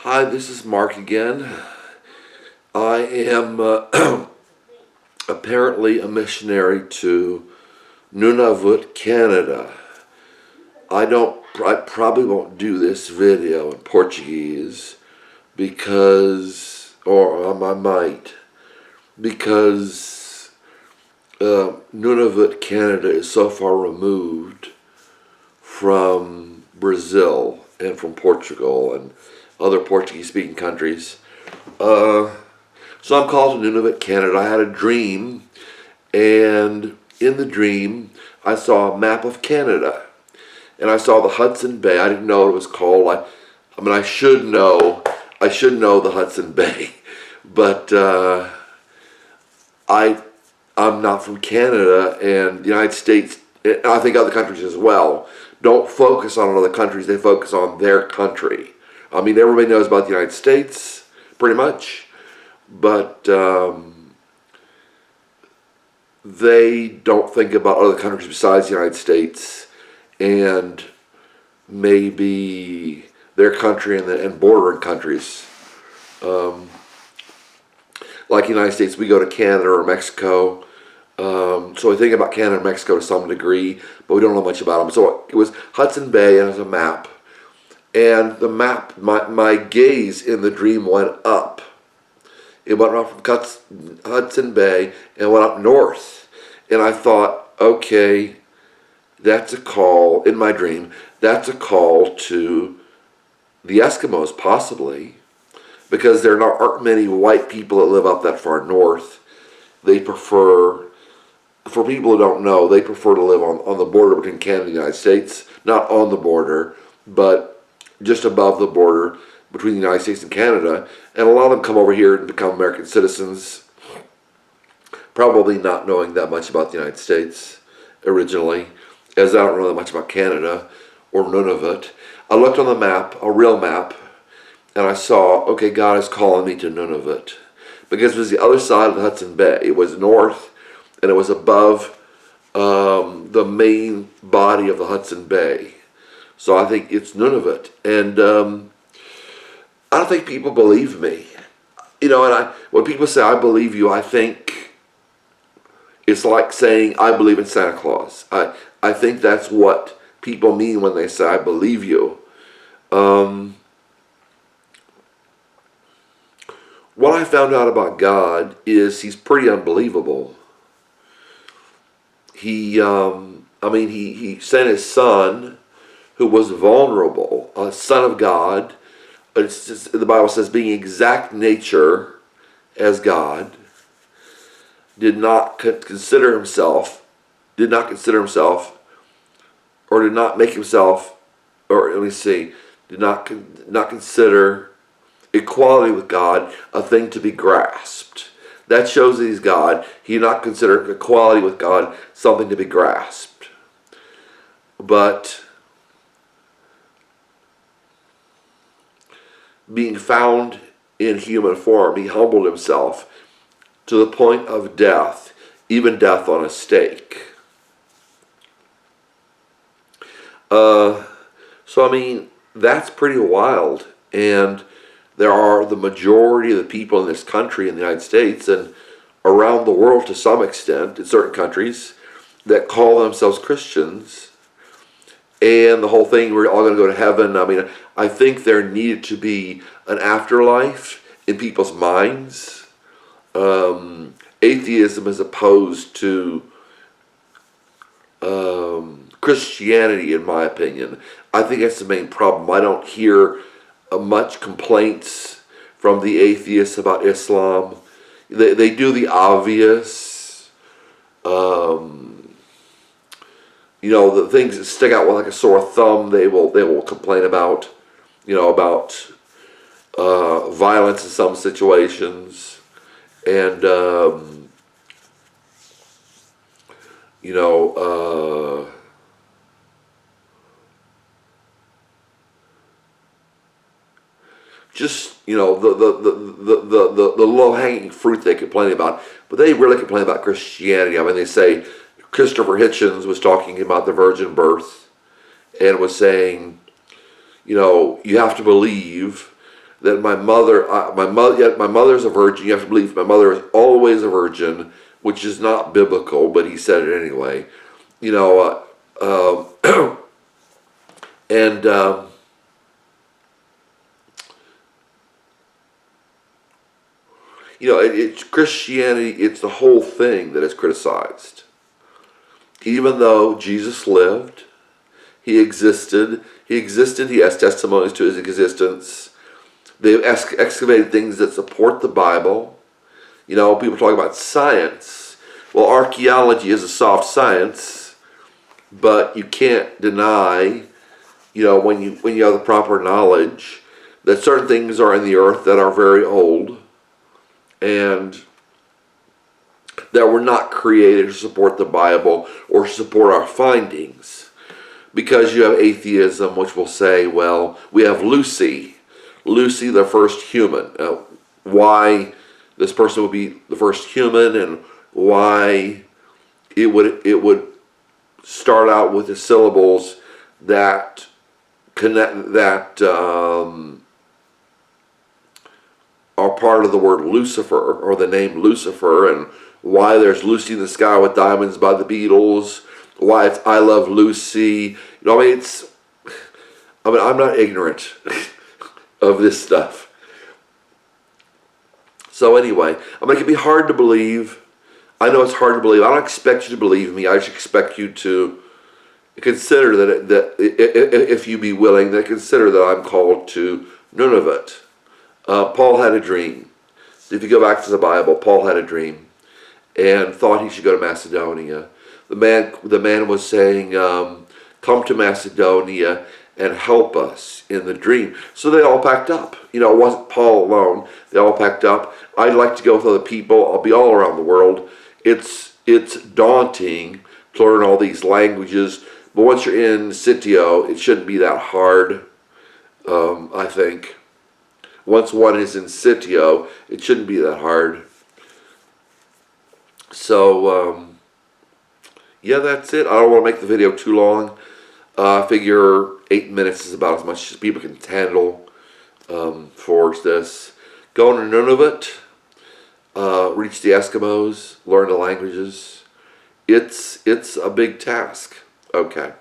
Hi, this is Mark again. I am apparently a missionary to NUNAVUT, Canada. I probably won't do this video in Portuguese or I might, because NUNAVUT, Canada is so far removed from Brazil and from Portugal and other Portuguese-speaking countries. So I'm called to NUNAVUT, Canada. I had a dream, and in the dream, I saw a map of Canada, and I saw the Hudson Bay. I didn't know what it was called. I should know. I should know the Hudson Bay, but I'm not from Canada, and the United States, and I think other countries as well, don't focus on other countries. They focus on their country. I mean, everybody knows about the United States, pretty much, but they don't think about other countries besides the United States and maybe their country and bordering countries. Like the United States, we go to Canada or Mexico. So we think about Canada and Mexico to some degree, but we don't know much about them. So it was Hudson Bay, and it was a map. And the map, my gaze in the dream went up. It went up from Hudson Bay and went up north. And I thought, okay, that's a call, in my dream, that's a call to the Eskimos, possibly, because there aren't many white people that live up that far north. They prefer, for people who don't know, they prefer to live on the border between Canada and the United States. Not on the border, but just above the border between the United States and Canada. And a lot of them come over here and become American citizens, probably not knowing that much about the United States originally, as I don't know that much about Canada or Nunavut. I looked on the map, a real map, and I saw, okay, God is calling me to Nunavut, because it was the other side of the Hudson Bay. It was north, and it was above the main body of the Hudson Bay. So I think it's Nunavut. And I don't think people believe me. You know, and when people say, I believe you, I think it's like saying, I believe in Santa Claus. I think that's what people mean when they say, I believe you. What I found out about God is he's pretty unbelievable. He sent his son, who was vulnerable, a son of God. The Bible says being exact nature as God, did not consider himself, or did not make himself, or let me see, did not consider equality with God a thing to be grasped. That shows that he's God. He did not consider equality with God something to be grasped. But being found in human form, he humbled himself to the point of death, even death on a stake. That's pretty wild. And there are the majority of the people in this country, in the United States, and around the world to some extent, in certain countries, that call themselves Christians. And the whole thing, we're all going to go to heaven. I think there needed to be an afterlife in people's minds. Atheism is opposed to Christianity, in my opinion. I think that's the main problem. I don't hear much complaints from the atheists about Islam. They do the obvious. The things that stick out like a sore thumb, they will complain about. About violence in some situations, and the low-hanging fruit they complain about, but they really complain about Christianity. They say Christopher Hitchens was talking about the virgin birth and was saying, you have to believe that yet my mother's a virgin. You have to believe my mother is always a virgin, which is not biblical, but he said it anyway. You know, and you know, it's Christianity. It's the whole thing that is criticized. Even though Jesus lived, he existed. He has testimonies to his existence. They've excavated things that support the Bible. You know, people talk about science. Well, archaeology is a soft science, but you can't deny, you know, when you have the proper knowledge, that certain things are in the earth that are very old and that were not created to support the Bible or to support our findings. Because you have atheism, which will say, well, we have Lucy, the first human. Why this person would be the first human, and why it would start out with the syllables that connect, that are part of the word Lucifer, or the name Lucifer, and why there's Lucy in the Sky with Diamonds by the Beatles, why it's I Love Lucy. You know, I mean, I'm not ignorant of this stuff. So anyway, I mean, it can be hard to believe. I know it's hard to believe. I don't expect you to believe me. I just expect you to consider that if you be willing, that consider that I'm called to NUNAVUT. Paul had a dream. If you go back to the Bible, Paul had a dream and thought he should go to Macedonia. The man was saying, come to Macedonia and help us in the dream. So they all packed up. You know, it wasn't Paul alone. They all packed up. I'd like to go with other people. I'll be all around the world. It's daunting to learn all these languages, but once you're in sitio, it shouldn't be that hard, I think. Once one is in sitio, it shouldn't be that hard. So, yeah, that's it. I don't want to make the video too long. I figure 8 minutes is about as much as people can handle for this. Go to NUNAVUT, reach the Eskimos, learn the languages. It's a big task. Okay.